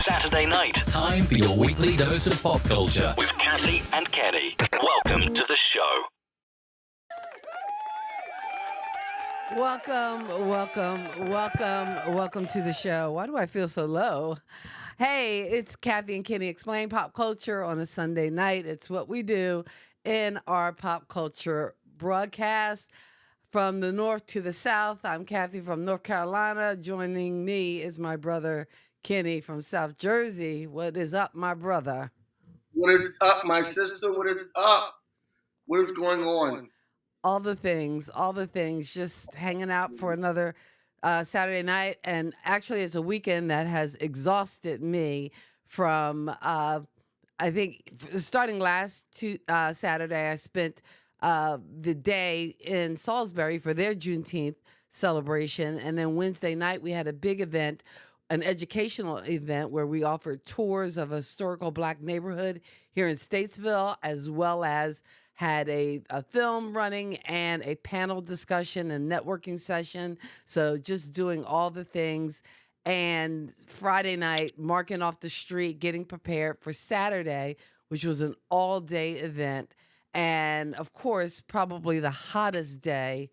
Saturday night. Time for your weekly dose of pop culture. With Kathy and Kenny. Welcome to the show. Welcome to the show. Why do I feel so low? Hey, it's Kathy and Kenny Explain Pop Culture on a Sunday night. It's what we do in our pop culture broadcast from the north to the south. I'm Kathy from North Carolina. Joining me is my brother Kenny from South Jersey. What is up, my brother? What is up, my sister? What is up? What is going on? All the things, just hanging out for another Saturday night. And actually, it's a weekend that has exhausted me from, I think, starting last Saturday, I spent the day in Salisbury for their Juneteenth celebration. And then Wednesday night, we had a big event, an educational event where we offered tours of a historical Black neighborhood here in Statesville, as well as had a film running and a panel discussion and networking session. So just doing all the things. And Friday night, marking off the street, getting prepared for Saturday, which was an all-day event. And of course, probably the hottest day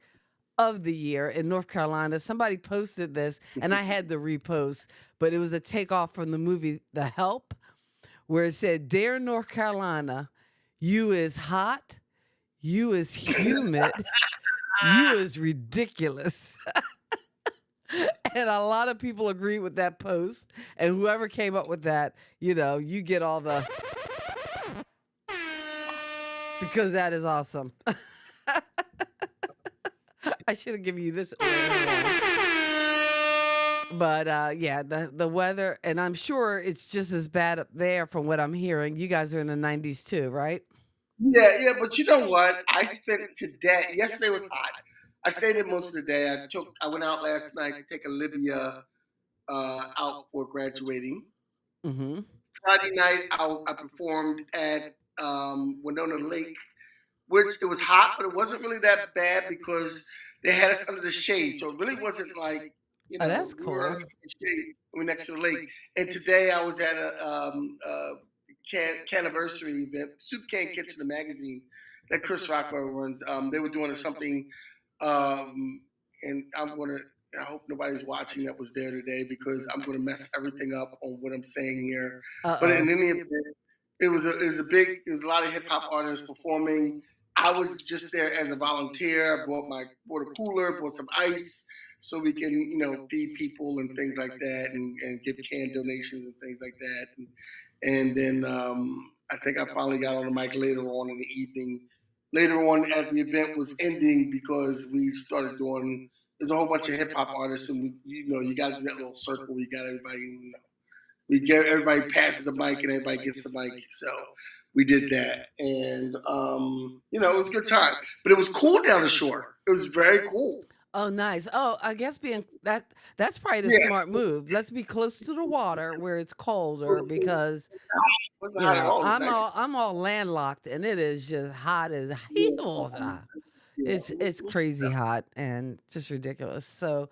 of the year in North Carolina. Somebody posted this, and I had to repost, but it was a takeoff from the movie The Help, where it said, "Dear North Carolina, you is hot, you is humid, you is ridiculous." And a lot of people agree with that post. And whoever came up with that, you get all the, because that is awesome. I should have given you this earlier. But yeah, the weather, and I'm sure it's just as bad up there from what I'm hearing. You guys are in the 90s too, right? Yeah, but you know what? I spent today, yesterday was hot. I stayed in most of the day. I went out last night to take Olivia out for graduating. Mm-hmm. Friday night, I performed at Winona Lake, which it was hot, but it wasn't really that bad because they had us under the shade. So it really wasn't like, Oh, that's we were cool. under the shade, we were next to the lake. And today I was at a Caniversary event, Soup Can Kitchen, the magazine that Chris Rockwell runs. They were doing something, and I hope nobody's watching that was there today because I'm going to mess everything up on what I'm saying here. Uh-oh. But in any event, it was a lot of hip hop artists performing. I was just there as a volunteer. I bought a cooler, bought some ice so we can, feed people and things like that and give canned donations and things like that. And then I think I finally got on the mic later on in the evening. Later on as the event was ending because we started doing, there's a whole bunch of hip hop artists and you got to do that little circle where you got everybody, everybody passes the mic and everybody gets the mic. So we did that. And, it was a good time. But it was cool down the shore. It was very cool. Oh, nice. Oh, I guess that's probably the smart move. Let's be close to the water where it's colder because I'm all landlocked and it is just hot as hell. It's crazy hot and just ridiculous. So,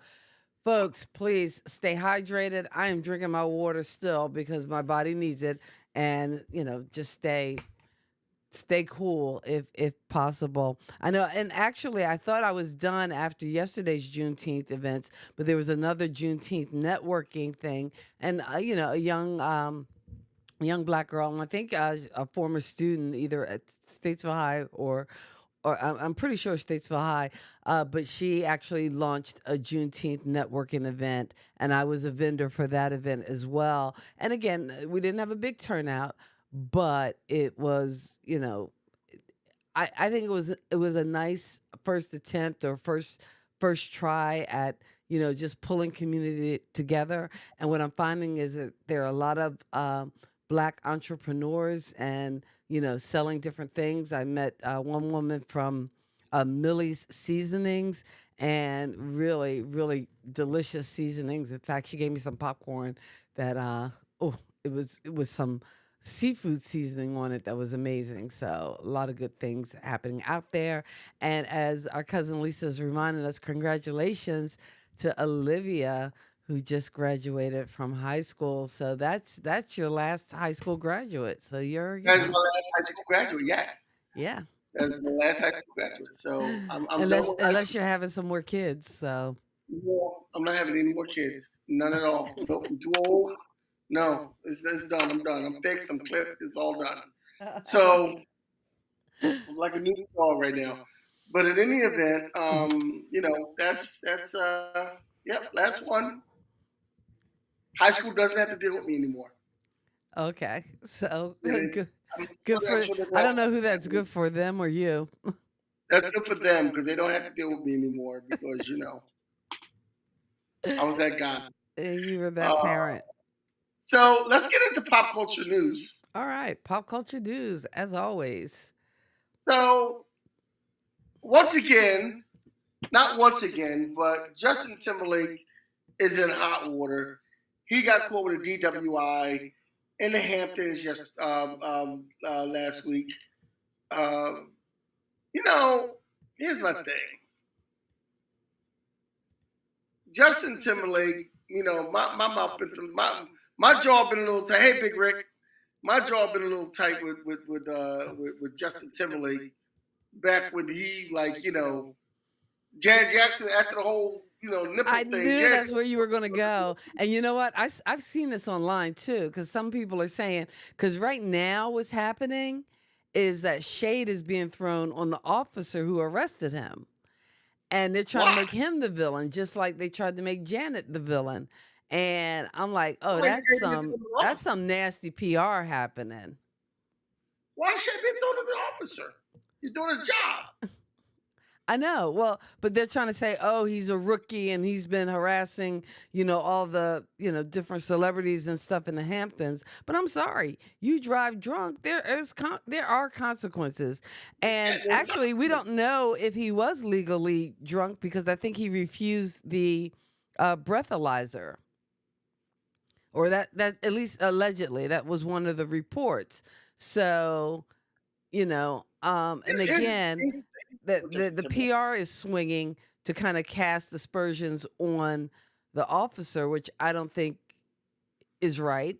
folks, please stay hydrated. I am drinking my water still because my body needs it, and just stay cool if possible. I know, and actually, I thought I was done after yesterday's Juneteenth events, but there was another Juneteenth networking thing, and a young Black girl, and I think a former student either at Statesville High or I'm pretty sure Statesville High, but she actually launched a Juneteenth networking event, and I was a vendor for that event as well. And again, we didn't have a big turnout, but it was, I think it was a nice first attempt or first try at just pulling community together. And what I'm finding is that there are a lot of Black entrepreneurs and selling different things. I met one woman from Millie's Seasonings, and really, really delicious seasonings. In fact, she gave me some popcorn that it was some seafood seasoning on it that was amazing. So a lot of good things happening out there. And as our cousin Lisa is reminding us, congratulations to Olivia who just graduated from high school. So that's your last high school graduate. So you're, That is my last high school graduate. Yes, yeah. that's my last high school graduate. So I'm done Unless with high unless school. you're having some more kids. So No, I'm not having any more kids. None at all. Nope, I'm too old. No, it's done. I'm done. I'm fixed. I'm clipped. It's all done. So I'm like a new dog right now. But in any event, that's yep, last one. High school doesn't have to deal with me anymore. okay. So And good I'm good I'm for sure I don't they're know who that's good for, them or you. that's good for them because they don't have to deal with me anymore because I was that guy. You were that Uh, parent. so let's get into pop culture news. All right, pop culture news as always. So once again, not once again, but Justin Timberlake is in hot water. He got caught with a DWI in the Hamptons just last week. Um, here's my thing. Justin Timberlake, my jaw been a little tight. Hey, Big Rick, my jaw been a little tight with Justin Timberlake back when he Janet Jackson after the whole nipple I thing. knew Janet, that's where you were going to go. And you know what? I've seen this online too, because some people are saying, because right now what's happening is that shade is being thrown on the officer who arrested him. And they're trying to why? make him the villain, just like they tried to make Janet the villain. And I'm like, oh, Why you gave it to the that's officer? some nasty PR happening. Why should they throw to the officer? He's doing his job. I know. Well, but they're trying to say, oh, he's a rookie and he's been harassing, all the, different celebrities and stuff in the Hamptons. But I'm sorry, you drive drunk, there are consequences. And actually, we don't know if he was legally drunk because I think he refused the breathalyzer, or that at least allegedly that was one of the reports. So, and again, the PR is swinging to kind of cast aspersions on the officer, which I don't think is right,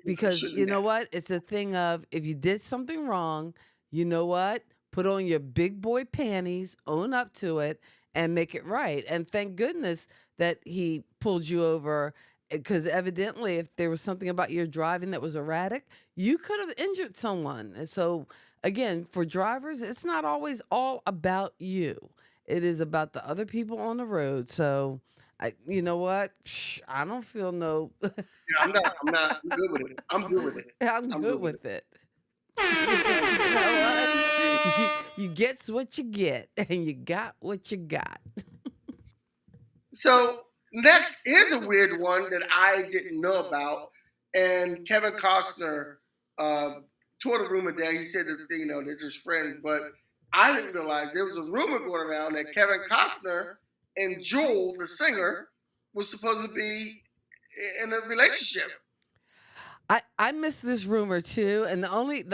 because you Shouldn't know have. what? It's a thing of, if you did something wrong, you know what? Put on your big boy panties, own up to it, and make it right. And thank goodness that he pulled you over, because evidently, if there was something about your driving that was erratic, you could have injured someone. And so, again, for drivers, it's not always all about you. It is about the other people on the road. So, you know what? I don't feel no. Yeah, I'm not. I'm not. I'm good with it. I'm good with it. I'm I'm good good with it. with it. You know what? You get what you get, and you got what you got. So next, here's a weird one that I didn't know about, and Kevin Costner uh, tore the rumor down. He said that they're just friends, but I didn't realize there was a rumor going around that Kevin Costner and Jewel, the singer, was supposed to be in a relationship. I missed this rumor too, and the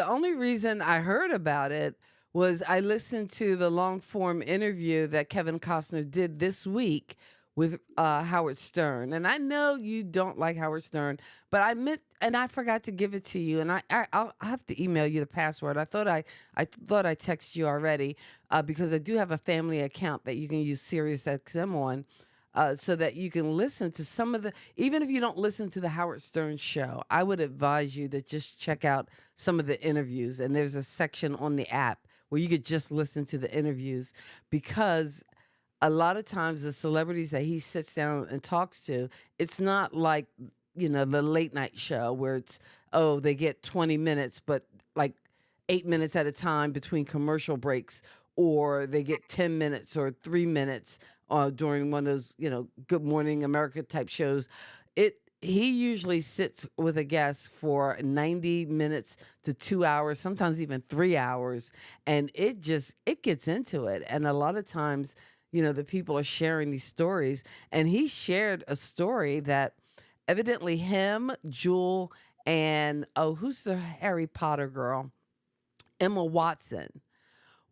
only reason I heard about it was I listened to the long form interview that Kevin Costner did this week with Howard Stern. And I know you don't like Howard Stern, but I forgot to give it to you, and I'll have to email you the password. I texted you already, because I do have a family account that you can use SiriusXM on, so that you can listen to some of the, even if you don't listen to the Howard Stern show, I would advise you to just check out some of the interviews. And there's a section on the app where you could just listen to the interviews, because a lot of times the celebrities that he sits down and talks to, it's not like, the late night show where it's, oh, they get 20 minutes, but like 8 minutes at a time between commercial breaks, or they get 10 minutes or 3 minutes during one of those, Good Morning America type shows. He usually sits with a guest for 90 minutes to 2 hours, sometimes even 3 hours. And it gets into it. And a lot of times, the people are sharing these stories. And he shared a story that evidently him, Jewel, and, oh, who's the Harry Potter girl? Emma Watson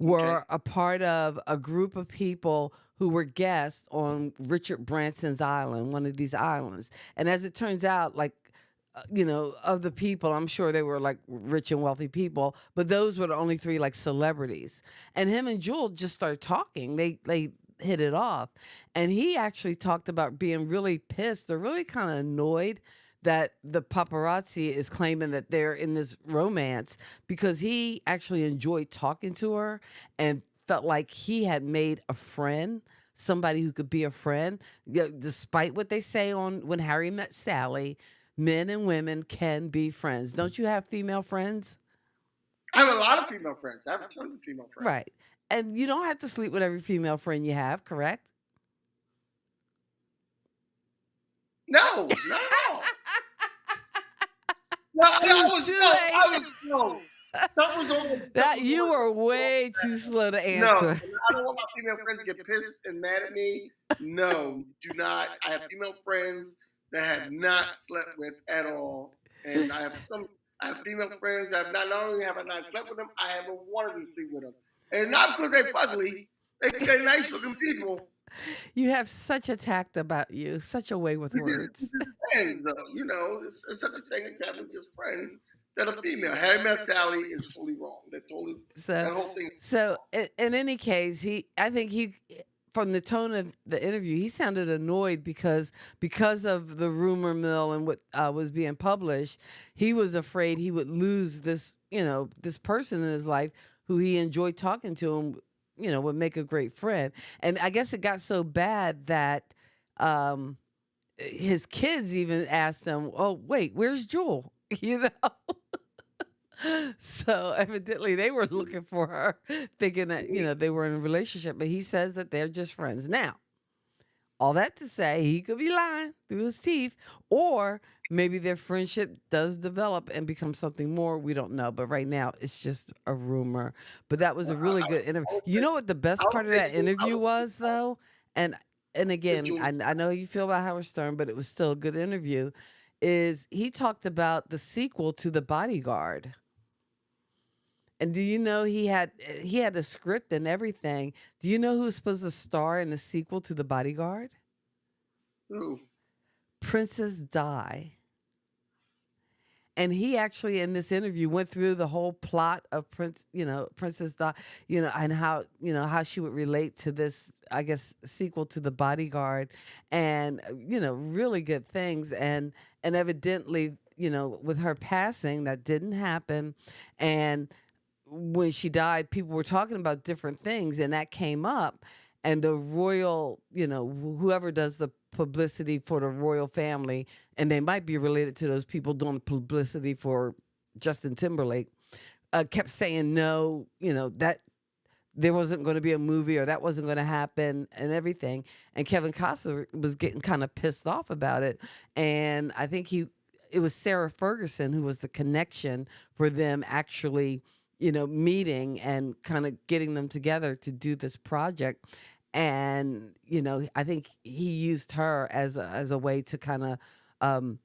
Okay. were a part of a group of people who were guests on Richard Branson's island, one of these islands. And as it turns out, like, of the people, I'm sure they were like rich and wealthy people, but those were the only three like celebrities. And him and Jewel just started talking. They hit it off. And he actually talked about being really pissed or really kind of annoyed that the paparazzi is claiming that they're in this romance because he actually enjoyed talking to her and felt like he had made a friend, somebody who could be a friend. Despite what they say on When Harry Met Sally, men and women can be friends. Don't you have female friends? I have a lot of female friends. I have tons of female friends. Right. And you don't have to sleep with every female friend you have, correct? No, not at all. No, I was That you were way too slow to No, answer. I don't want my female friends to get pissed and mad at me. No, do not. I have female friends that I have not slept with at all, and I have female friends that not only have I not slept with them, I haven't wanted to sleep with them, and not because they're ugly. They're nice looking people. You have such a tact about you, such a way with words. Friends, though, it's such a thing as having just friends that are female. Harry Met Sally is totally wrong. That whole thing. So in any case, I think he, from the tone of the interview, he sounded annoyed because of the rumor mill and what was being published. He was afraid he would lose this, this person in his life who he enjoyed talking to him, would make a great friend. And I guess it got so bad that his kids even asked him, "Oh, wait, where's Jewel?" So evidently they were looking for her, thinking that, they were in a relationship. But he says that they're just friends. Now, all that to say, he could be lying through his teeth, or maybe their friendship does develop and become something more. We don't know. But right now, it's just a rumor. But that was a really good interview. You know what the best part of that interview was, though? And again, I know how you feel about Howard Stern, but it was still a good interview, is he talked about the sequel to The Bodyguard. And do you know he had a script and everything? Do you know who was supposed to star in the sequel to The Bodyguard? Who? Princess Di. And he actually in this interview went through the whole plot of Princess Di, and how she would relate to this, I guess, sequel to The Bodyguard, and really good things. And evidently, with her passing, that didn't happen. And when she died, people were talking about different things, and that came up. And the royal, whoever does the publicity for the royal family, and they might be related to those people doing the publicity for Justin Timberlake, kept saying no, that there wasn't going to be a movie or that wasn't going to happen and everything. And Kevin Costner was getting kind of pissed off about it. And I think it was Sarah Ferguson who was the connection for them actually meeting and kind of getting them together to do this project. And, I think he used her as a way to kind of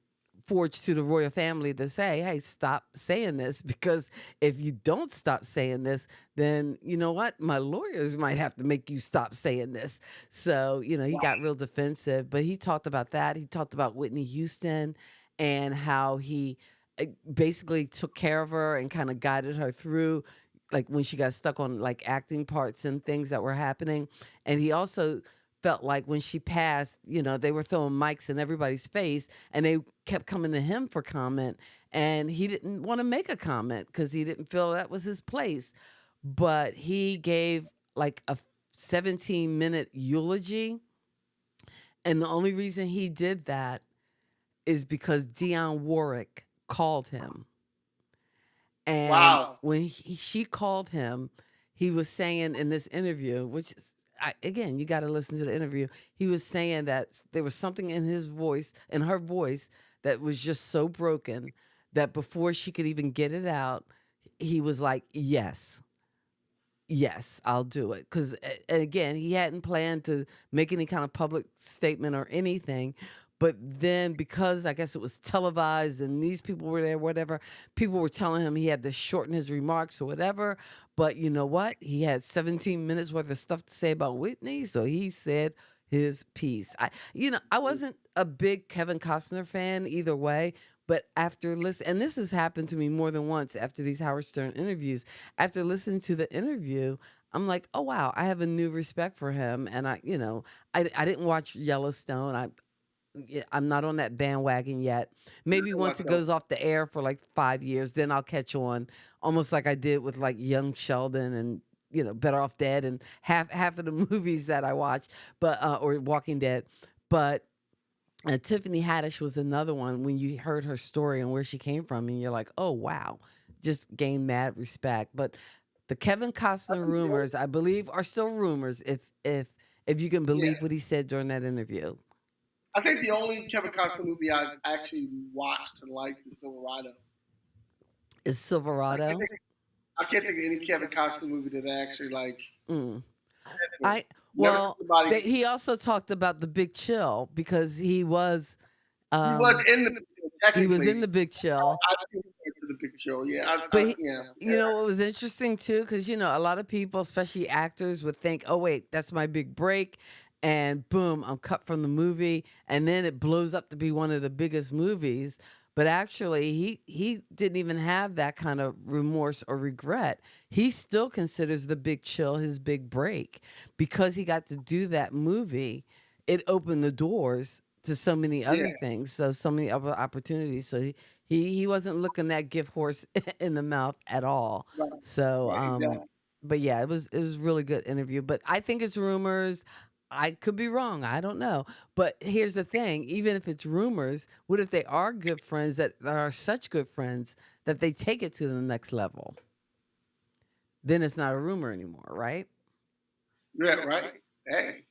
forge to the royal family to say, hey, stop saying this, because if you don't stop saying this, then you know what? My lawyers might have to make you stop saying this. So, he got real defensive, but he talked about that. He talked about Whitney Houston and how he basically took care of her and kind of guided her through, like when she got stuck on like acting parts and things that were happening. And he also felt like when she passed, they were throwing mics in everybody's face and they kept coming to him for comment. And he didn't want to make a comment because he didn't feel that was his place. But he gave like a 17-minute eulogy. And the only reason he did that is because Dionne Warwick called him. And Wow. when she called him, he was saying in this interview, which is, again, you got to listen to the interview. He was saying that there was something in her voice, that was just so broken that before she could even get it out, he was like, yes, I'll do it. Because, again, he hadn't planned to make any kind of public statement or anything. But then because I guess it was televised and these people were there, whatever, people were telling him he had to shorten his remarks or whatever. But you know what? He had 17 minutes worth of stuff to say about Whitney, so he said his piece. I wasn't a big Kevin Costner fan either way, but after listen, and this has happened to me more than once after these Howard Stern interviews. After listening to the interview, I'm like, oh wow, I have a new respect for him. And I didn't watch Yellowstone. I'm not on that bandwagon yet. Maybe once it goes off the air for like 5 years, then I'll catch on, almost like I did with like Young Sheldon and Better Off Dead and half of the movies that I watch, but or Walking Dead. But Tiffany Haddish was another one when you heard her story and where she came from, and you're like, oh wow, just gained mad respect. But the Kevin Costner rumors, I believe, are still rumors. If you can believe what he said during that interview. I think the only Kevin Costner movie I actually watched and liked is Silverado. Is Silverado? I can't think of any Kevin Costner movie that I actually like. He also talked about The Big Chill because he was in the he was in The Big Chill. I think to The Big Chill, yeah. You know what was interesting too, because a lot of people, especially actors, would think, "Oh wait, that's my big break," and boom, I'm cut from the movie, and then it blows up to be one of the biggest movies. But actually, he didn't even have that kind of remorse or regret. He still considers The Big Chill his big break because he got to do that movie. It opened the doors to so many other things, so many other opportunities. So he wasn't looking that gift horse in the mouth at all. Right. So, Exactly. but yeah, it was really good interview. But I think it's rumors. I could be wrong. I don't know. But here's the thing. Even if it's rumors, what if they are good friends that are such good friends that they take it to the next level? Then it's not a rumor anymore, right? Yeah, right. Hey.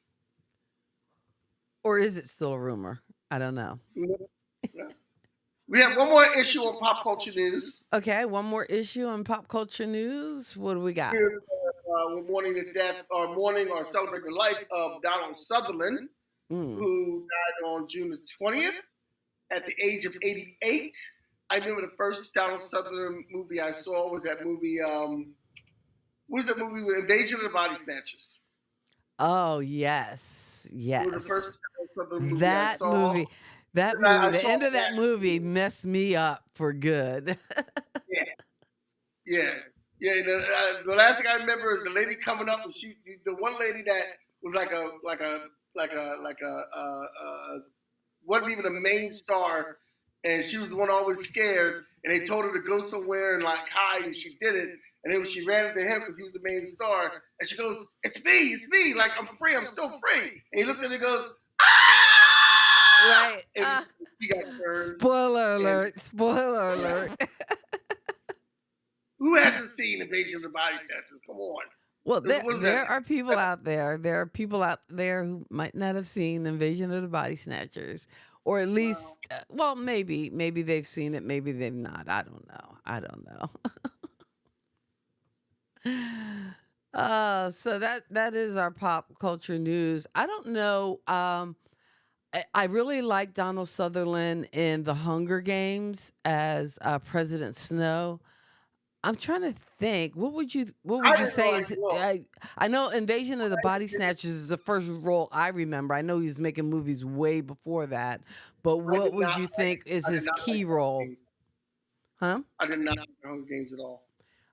Or is it still a rumor? I don't know. Yeah. We have one more issue on pop culture news. Okay, one more issue on pop culture news. What do we got? We're mourning the death, or mourning or celebrating the life of Donald Sutherland, who died on June the 20th at the age of 88. I remember the first Donald Sutherland movie I saw was that movie. What was that movie with Invasion of the Body Snatchers? Oh yes. It was the first Donald Sutherland movie That I saw. movie. That movie, the end of that movie messed me up for good. Yeah. The last thing I remember is the lady coming up, and the one lady that was like a wasn't even a main star, and she was the one always scared, and they told her to go somewhere and like hide, and she did it. And then when she ran into him because he was the main star, and she goes, it's me, like I'm free, I'm still free. And he looked at her and goes, right. And he got burned. Spoiler alert. Who hasn't seen Invasion of the Body Snatchers? Come on. Well, there are people out there. There are people out there who might not have seen Invasion of the Body Snatchers, or at least, maybe they've seen it, maybe they've not. I don't know. So that is our pop culture news. I don't know. I really like Donald Sutherland in The Hunger Games as President Snow. I'm trying to think. What would you say is? I know Invasion of the Body Snatchers is the first role I remember. I know he's making movies way before that, but what would you think is his key role? Huh? I did not like the Hunger Games at all.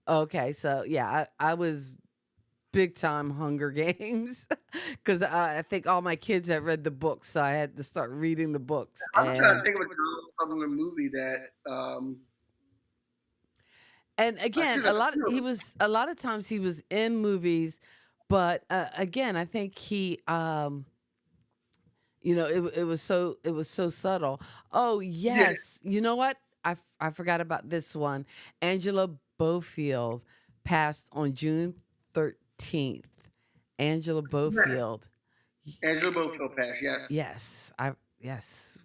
Okay, so yeah, I was big time Hunger Games because I think all my kids had read the books, so I had to start reading the books. I'm trying to think of a Donald Sutherland movie that. And again, a lot of times he was in movies, but again, I think he, it was so subtle. Oh yes, you know what? I forgot about this one. Angela Bofield passed on June 13th. Angela Bofield. Angela Bofield passed. Yes. Yes.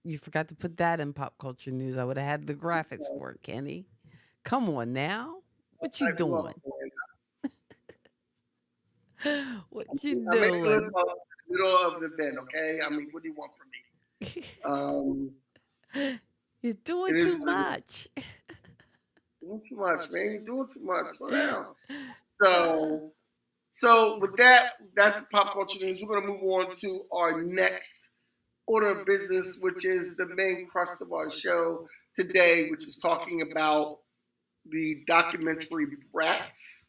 You forgot to put that in pop culture news. I would have had the graphics for it, Kenny. Come on now. What you doing? What you doing? Middle of the bin, okay? I mean, what do you want from me? Um, You're doing it is too what it is. much. Doing too much, man. You're doing too much. Slow down. So, so with that, that's the pop culture news. We're going to move on to our next order of business, which is the main crust of our show today, which is talking about the documentary Brats.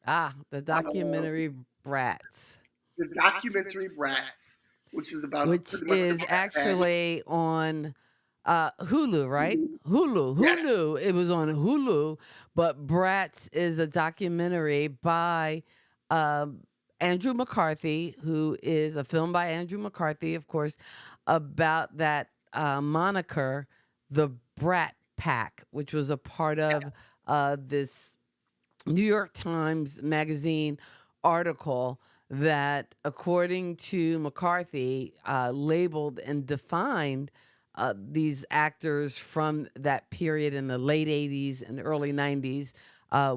The Uh, documentary Brats, the documentary Brats, which is about which pretty much the is Brat Pack. actually on Hulu, right? Hulu. Who Yes. knew it was on Hulu? But Brats is a documentary by um, Andrew McCarthy, who is a film by Andrew McCarthy, of course, about that moniker, the Brat Pack, which was a part of this New York Times Magazine article that, according to McCarthy, labeled and defined these actors from that period in the late 80s and early 90s,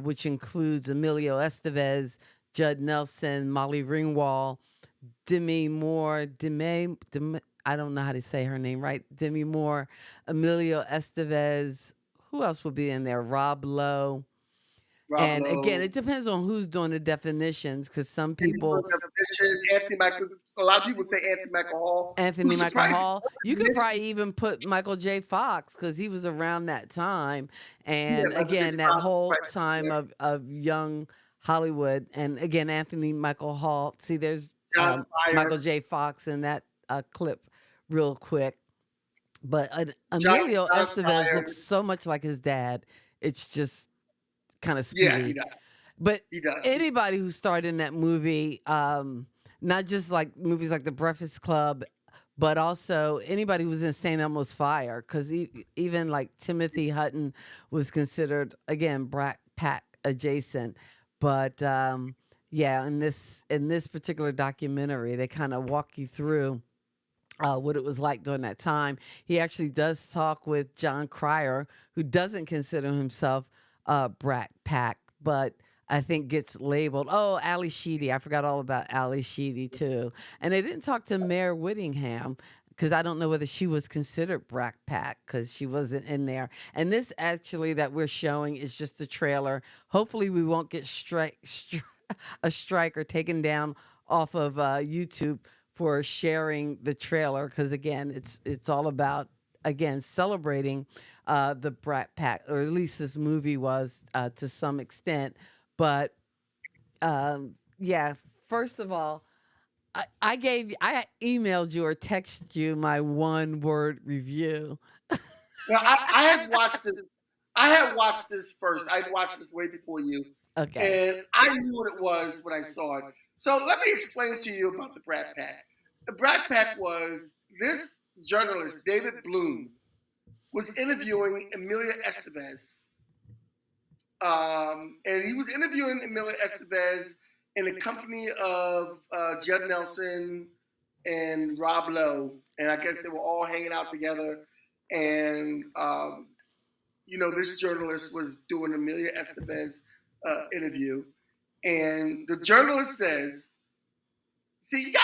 which includes Emilio Estevez, Judd Nelson, Molly Ringwald, Demi Moore, I don't know how to say her name right, Demi Moore, Emilio Estevez. Who else would be in there? Rob Lowe. Rob And again, Lowe. it depends on who's doing the definitions, because some people, Anthony Michael. A lot of people say Anthony Michael Hall. Anthony Who's Michael surprised? Hall, you could probably even put Michael J. Fox, because he was around that time. And Yeah, Michael J. again, that Fox is whole right time there. of young Hollywood. And again, Anthony Michael Hall. See, there's John Michael Pryor. J. Fox in that clip real quick. But John Emilio Estevez Pryor. looks so much like his dad. It's just kind of Yeah, he spooky. does. But He does. anybody who starred in that movie, not just like movies like The Breakfast Club, but also anybody who was in St. Elmo's Fire, because even like Timothy Hutton was considered, again, Brat Pack adjacent. But yeah, in this particular documentary, they kind of walk you through what it was like during that time. He actually does talk with John Cryer, who doesn't consider himself Brat Pack, but I think gets labeled. Oh, Ali Sheedy. I forgot all about Ali Sheedy too. And they didn't talk to Mayor Whittingham, because I don't know whether she was considered Brat Pack, because she wasn't in there. And this actually that we're showing is just a trailer. Hopefully we won't get a strike or taken down off of YouTube for sharing the trailer, because again, it's all about, again, celebrating the Brat Pack, or at least this movie was to some extent. But yeah, first of all, I emailed you or texted you my 1-word review. Well, I had watched this. I had watched this first. I watched this way before you, Okay. and I knew what it was when I saw it. So let me explain to you about the Brat Pack. The Brat Pack was this journalist, David Bloom, was interviewing Emilia Estevez. And he was interviewing Emilia Estevez in the company of Judd Nelson and Rob Lowe. And I guess they were all hanging out together. And, this journalist was doing Emilia Estevez interview. And the journalist says, see,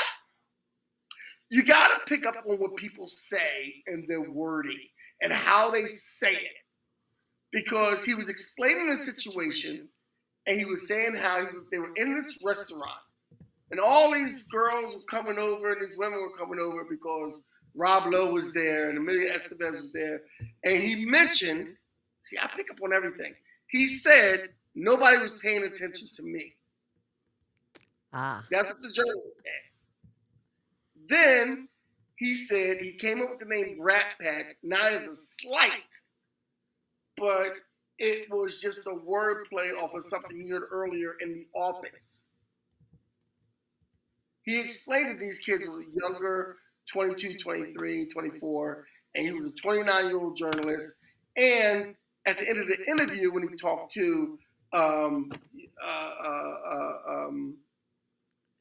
you got to pick up on what people say and their wording and how they say it. Because he was explaining the situation, and he was saying how they were in this restaurant, and all these girls were coming over, and these women were coming over because Rob Lowe was there, and Emilia Estevez was there. And he mentioned, see, I pick up on everything. He said, nobody was paying attention to me. That's what the journalist said. Then he said he came up with the name Brat Pack, not as a slight, but it was just a wordplay off of something he heard earlier in The Office. He explained that these kids were younger, 22, 23, 24, and he was a 29-year-old journalist. And at the end of the interview, when he talked to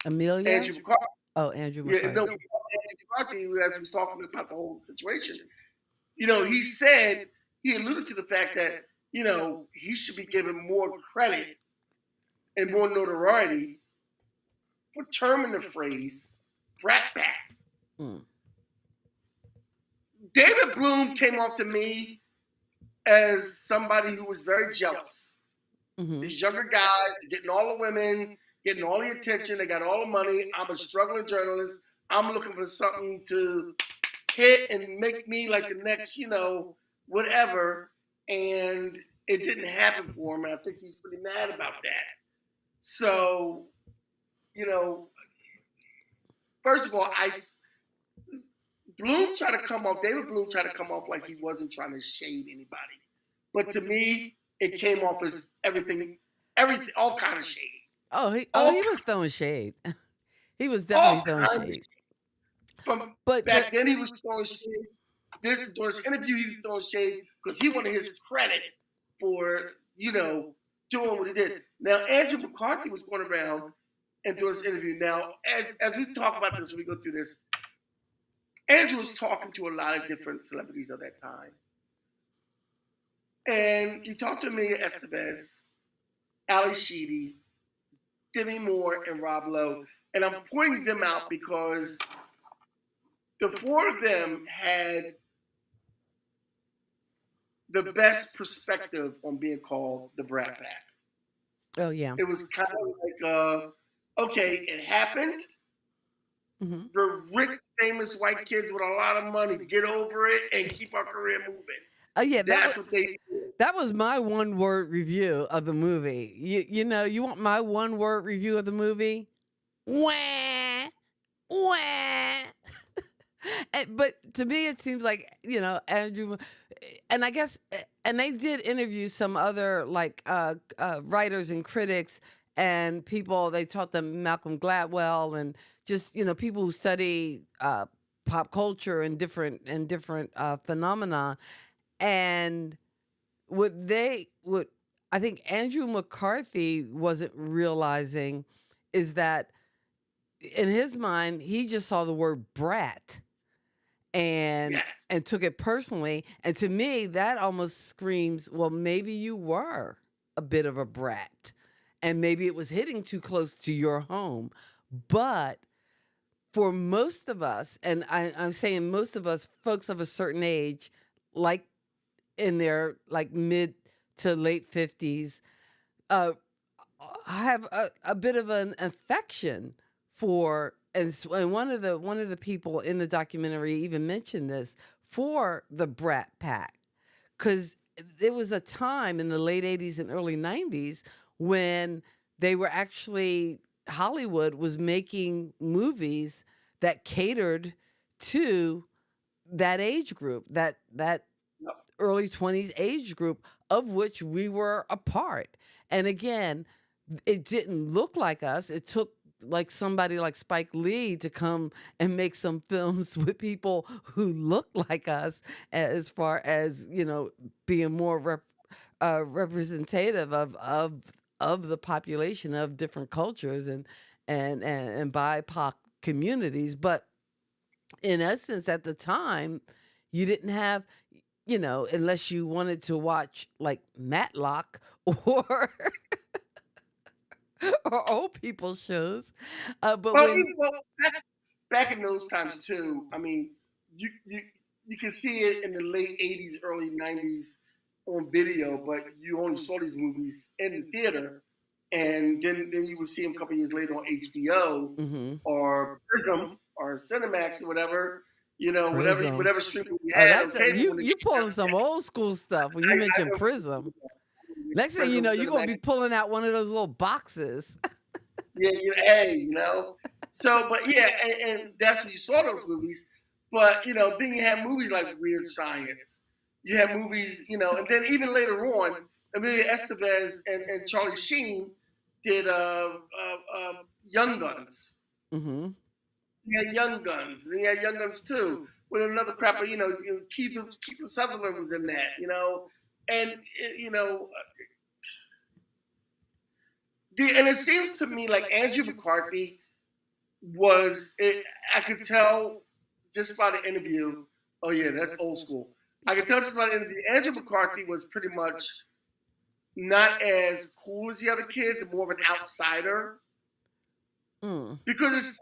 Amelia? Andrew McCarthy. Oh, Andrew McCarthy. Andrew McCarthy, as he was talking about the whole situation, he said, he alluded to the fact that, he should be given more credit and more notoriety for terming the phrase Brat Pack. David Bloom came off to me as somebody who was very jealous. Mm-hmm. These younger guys getting all the women, getting all the attention, they got all the money. I'm a struggling journalist. I'm looking for something to hit and make me like the next, whatever. And it didn't happen for him. And I think he's pretty mad about that. So, first of all, David Bloom tried to come off like he wasn't trying to shade anybody. But to me, it came off as everything, all kind of shade. He was throwing shade. He was definitely throwing shade. Back then, he was throwing shade. During this interview, he was throwing shade because he wanted his credit for, doing what he did. Now, Andrew McCarthy was going around and doing this interview. Now, as we talk about this, we go through this, Andrew was talking to a lot of different celebrities of that time. And he talked to Amelia Estevez, Ali Sheedy, Demi Moore, and Rob Lowe. And I'm pointing them out because the four of them had the best perspective on being called the Brat Pack. Oh, yeah. It was kind of like, okay, it happened. Mm-hmm. We're rich, famous white kids with a lot of money. Get over it and keep our career moving. Yeah, That's what they did. That was my one-word review of the movie. You want my one-word review of the movie? Wah, wah. But to me, it seems like, Andrew, and I guess, and they did interview some other writers and critics and people. They taught them Malcolm Gladwell and just, people who study pop culture and different phenomena. And what I think Andrew McCarthy wasn't realizing is that in his mind, he just saw the word brat and took it personally. And to me, that almost screams, well, maybe you were a bit of a brat and maybe it was hitting too close to your home. But for most of us, and I'm saying most of us, folks of a certain age, like in their mid to late 50s, have a bit of an affection for, and one of the people in the documentary even mentioned this, for the Brat Pack, because there was a time in the late 80s and early 90s when they were actually, Hollywood was making movies that catered to that age group, that early 20s age group, of which we were a part. And again, it didn't look like us. It took somebody like Spike Lee to come and make some films with people who looked like us, as far as, being more representative of the population of different cultures and BIPOC communities. But in essence, at the time, you didn't have, unless you wanted to watch Matlock or or old people shows. But back in those times too, I mean, you can see it in the late 80s, early 90s on video, but you only saw these movies in the theater. And then you would see them a couple years later on HBO or Prism or Cinemax or whatever. Whatever streaming you had. You pulling some old school stuff when you mention Prism. Next thing you know, you're going to be pulling out one of those little boxes. So, but yeah, and that's when you saw those movies. But, then you have movies like Weird Science. You have movies, and then even later on, Amelia Estevez and Charlie Sheen did Young Guns. Mm-hmm. He had Young Guns. And he had Young Guns 2 with another crapper, Kiefer Sutherland was in that, and, and it seems to me like Andrew McCarthy I could tell just by the interview, oh yeah, that's old school. I could tell just by the interview, Andrew McCarthy was pretty much not as cool as the other kids, and more of an outsider. Because it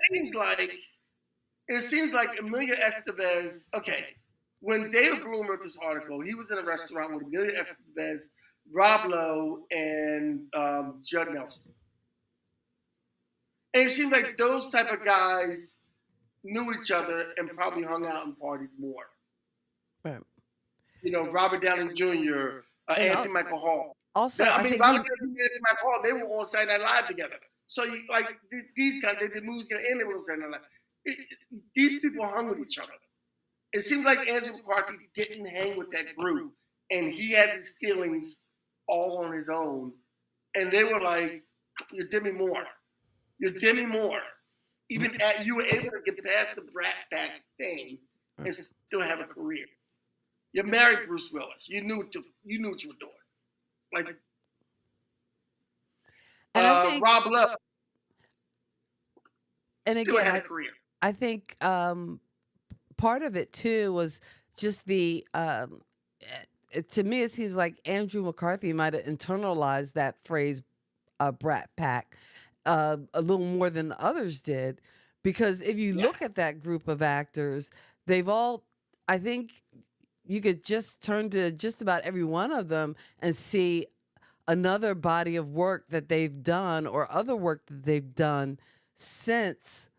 seems like Amelia Estevez, okay, when David Bloom wrote this article, he was in a restaurant with Amelia Estevez, Rob Lowe, and Judd Nelson. And it seemed like those type of guys knew each other and probably hung out and partied more. Right. You know, Robert Downey Jr., Anthony Michael Hall. Also, I I mean, think Robert Downey Jr. and Anthony Michael Hall, they were on Saturday Night Live together. So, these guys, the movies going to end, they were on Saturday Night Live. These people hung with each other. It seemed like Andrew McCarthy didn't hang with that group, and he had his feelings all on his own. And they were like, "You're Demi Moore. You're Demi Moore. Even you were able to get past the Brat Pack thing and still have a career. You married Bruce Willis. You knew what you were doing. Like, and I think, Rob Lowe and still had a again, career. I think part of it too was just the. To me, it seems like Andrew McCarthy might have internalized that phrase, Brat Pack, a little more than the others did, because if you look at that group of actors, they've all, I think, you could just turn to just about every one of them and see another body of work that they've done or other work that they've done since,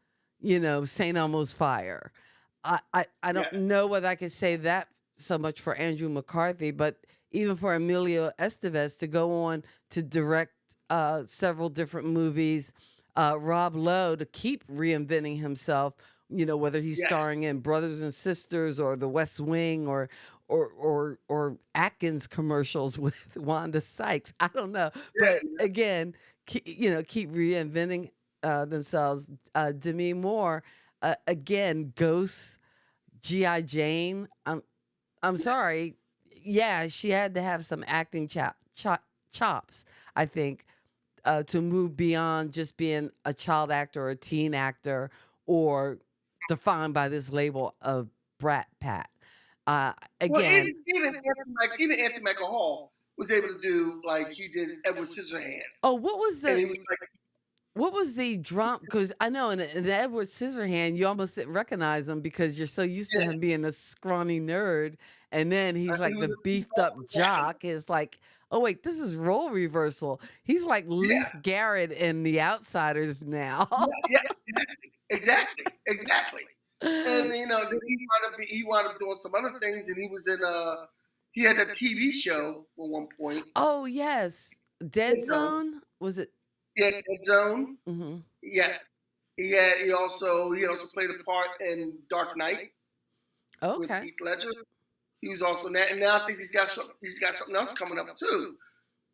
St. Elmo's Fire. I don't know whether I could say that so much for Andrew McCarthy, but even for Emilio Estevez to go on to direct several different movies, Rob Lowe to keep reinventing himself, whether he's starring in Brothers and Sisters or The West Wing or Atkins commercials with Wanda Sykes. I don't know. But again, keep reinventing themselves. Demi Moore, again, Ghosts, G.I. Jane. I'm sorry. Yeah, she had to have some acting chops, I think, to move beyond just being a child actor or a teen actor or defined by this label of Brat Pack. Again, Even Anthony Michael Hall was able to do like he did Edward Scissorhands. Oh, what was And he was like, what was the drum? Because I know in the Edward Scissorhand, you almost didn't recognize him because you're so used to him being a scrawny nerd, and then he's like the beefed up jock. It's like, oh wait, this is role reversal. He's like Leif Garrett in The Outsiders now. Exactly. And then he wound up doing some other things, and he was in he had a TV show at one point. Oh yes, Dead Zone. Was it? Yeah, Dead Zone. Mm-hmm. Yes, he also played a part in Dark Knight. Okay. With Heath Ledger. He was also in that, and now I think he's got something else coming up too.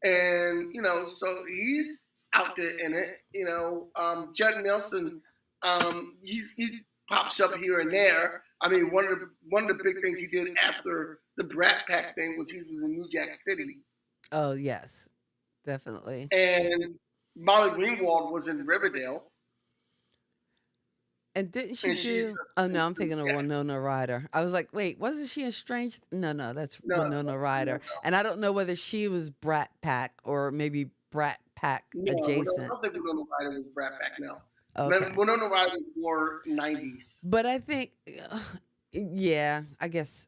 And so he's out there in it. Judd Nelson, he pops up here and there. I mean, one of the big things he did after the Brat Pack thing was he was in New Jack City. Oh yes, definitely. And Molly Ringwald was in Riverdale. And didn't she do? Oh no, I'm thinking of Winona Ryder. I was like, wait, wasn't she in Strange? No, that's Winona Ryder. No. And I don't know whether she was Brat Pack or maybe Brat Pack adjacent. I don't think Winona Ryder was Brat Pack. No. Okay. Winona Ryder was more 90s. But I think, yeah, I guess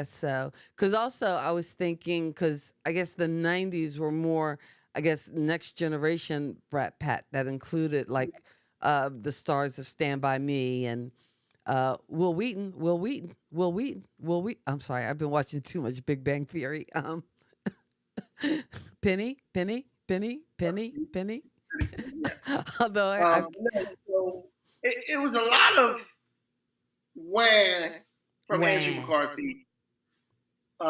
so. Because also I was thinking, because I guess the 90s were more, I guess, next generation Brat Pack that included like the stars of Stand By Me and Will Wheaton. I'm sorry, I've been watching too much Big Bang Theory. Penny. Although so it was a lot of wham from Andrew McCarthy, and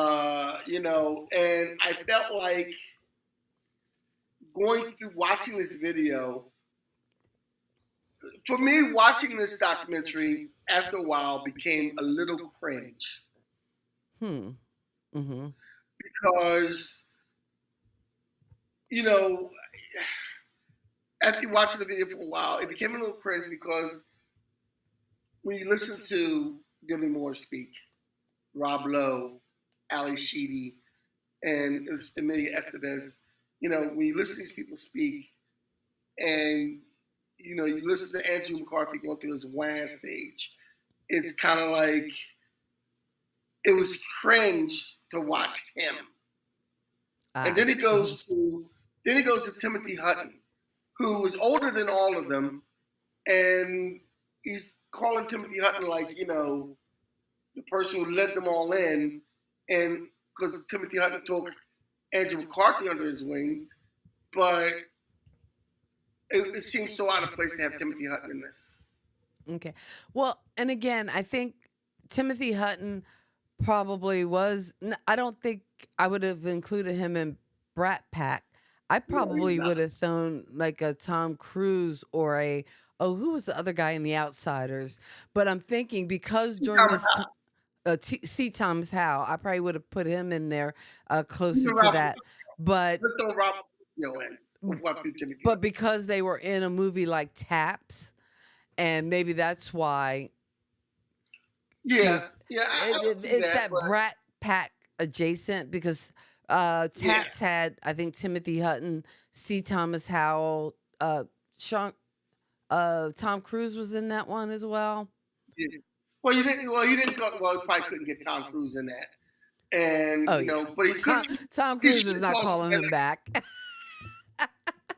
I felt like going through watching this video. For me, watching this documentary after a while became a little cringe. Mm-hmm. Because, after watching the video for a while, it became a little cringe because when you listen to Demi Moore speak, Rob Lowe, Ali Sheedy, and Emilio Estevez, when you listen to these people speak and you listen to Andrew McCarthy going through his WAN stage, it's kind of like it was cringe to watch him. And then he goes to Timothy Hutton, who was older than all of them, and he's calling Timothy Hutton like, the person who led them all in, and because Timothy Hutton took Andrew McCarthy under his wing, but it seems so out of place to have Timothy Hutton in this. Okay. Well, and again, I think Timothy Hutton probably was. I don't think I would have included him in Brat Pack. I probably would have thrown like a Tom Cruise or who was the other guy in The Outsiders? But I'm thinking because during this C. Thomas Howell, I probably would have put him in there closer to that. But let's throw Robert in. But because they were in a movie like Taps, and maybe that's why. Yeah, it's that Brat Pack adjacent because Taps had, I think, Timothy Hutton, C. Thomas Howell, Tom Cruise was in that one as well. Yeah. Well, he didn't. Well, he probably couldn't get Tom Cruise in that, and but he Tom Cruise is not calling him back.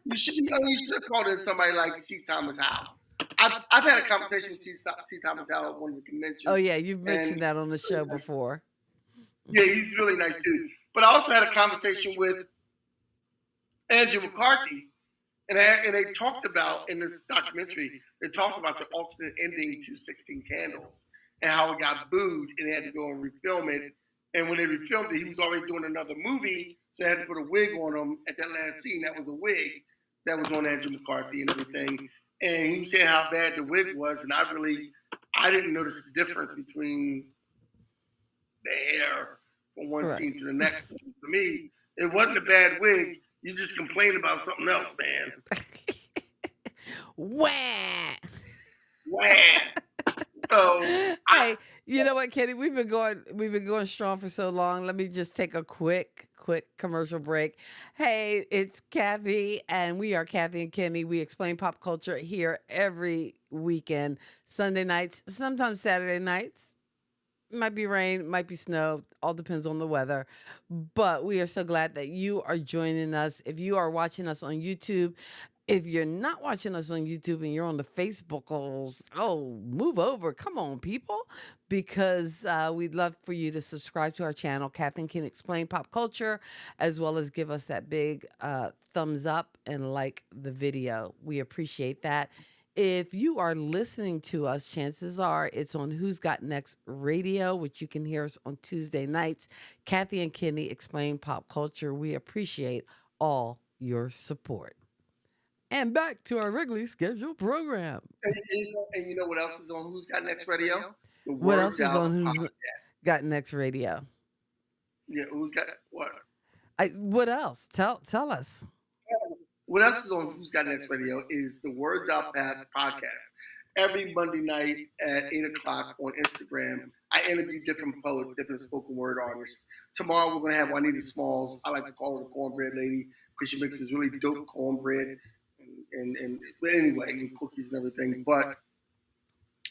You should have called in somebody like C. Thomas Howell. I've had a conversation with C. Thomas Howell at one of the conventions. Oh yeah, you've mentioned that on the show before. Yeah, he's a really nice dude. But I also had a conversation with Andrew McCarthy, and they talked about in this documentary. They talked about the alternate ending to 16 Candles and how it got booed, and they had to go and refilm it. And when they refilmed it, he was already doing another movie, so they had to put a wig on him at that last scene. That was a wig that was on Andrew McCarthy and everything. And he said how bad the wig was, and I didn't notice the difference between the hair from one scene to the next. For me, it wasn't a bad wig. You just complained about something else, man. Wah! Wah! So, hey, you know what, Kenny? We've been going strong for so long. Let me just take a quick commercial break. Hey, it's Kathy, and we are Kathy and Kenny. We explain pop culture here every weekend, Sunday nights, sometimes Saturday nights. Might be rain, might be snow, all depends on the weather. But we are so glad that you are joining us. If you are watching us on YouTube, if you're not watching us on YouTube and you're on the Facebookals, move over. Come on, people. Because we'd love for you to subscribe to our channel, Kathy and Ken Explain Pop Culture, as well as give us that big thumbs up and like the video. We appreciate that. If you are listening to us, chances are it's on Who's Got Next Radio, which you can hear us on Tuesday nights. Kathy and Kenny Explain Pop Culture. We appreciate all your support. And back to our regularly scheduled program. And you know what else is on Who's Got Next Radio? What else is on Who's Got Next Radio? Yeah, Who's Got what? What else? Tell us. What else is on Who's Got Next Radio is the Words Out podcast. Every Monday night at 8 o'clock on Instagram, I interview different poets, different spoken word artists. Tomorrow we're going to have Juanita Smalls. I like to call her the cornbread lady because she makes this really dope cornbread but anyway, and cookies and everything. But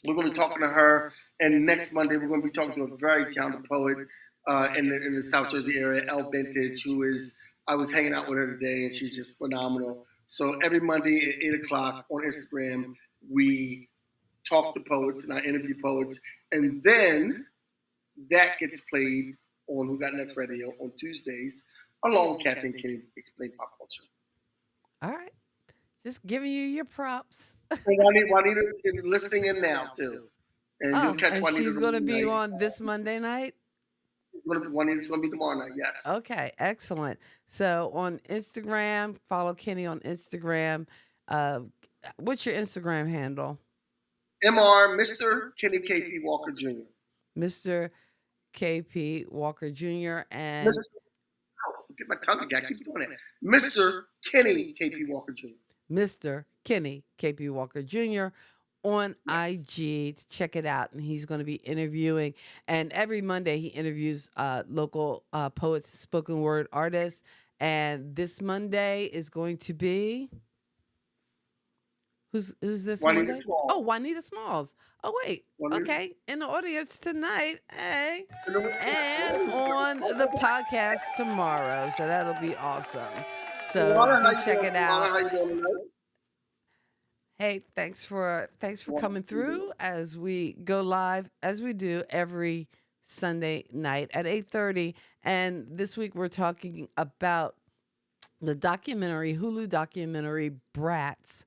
we're going to be talking to her, and next Monday we're going to be talking to a very talented poet in the South Jersey area, Elle Vintage, I was hanging out with her today, and she's just phenomenal. So every Monday at 8 o'clock on Instagram, we talk to poets and I interview poets, and then that gets played on Who Got Next Radio on Tuesdays, along with Kathy and Kenny Explain Pop Culture. All right. Just giving you your props. Juanita is listening in now, too. And you'll catch Juanita. She's going to be on this Monday night? Juanita's going to be tomorrow night, yes. Okay, excellent. So on Instagram, follow Kenny on Instagram. What's your Instagram handle? Mr. Kenny KP Walker Jr. Mr. KP Walker Jr. and... Get my tongue again. I keep doing it. Mr. Kenny KP Walker Jr. Mr. Kenny KP Walker Jr. on IG to check it out. And he's going to be interviewing. And every Monday he interviews local poets, spoken word artists. And this Monday is going to be Who's this Juanita Monday? Small. Oh, Juanita Smalls. Oh wait, Juanita- okay, in the audience tonight, hey, you know, and on the podcast tomorrow. So that'll be awesome. So Luana, how do you check doing? it Luana, out. how you doing tonight? Hey, thanks for coming through as we go live as we do every Sunday night at 8:30. And this week we're talking about the documentary, Hulu documentary Brats,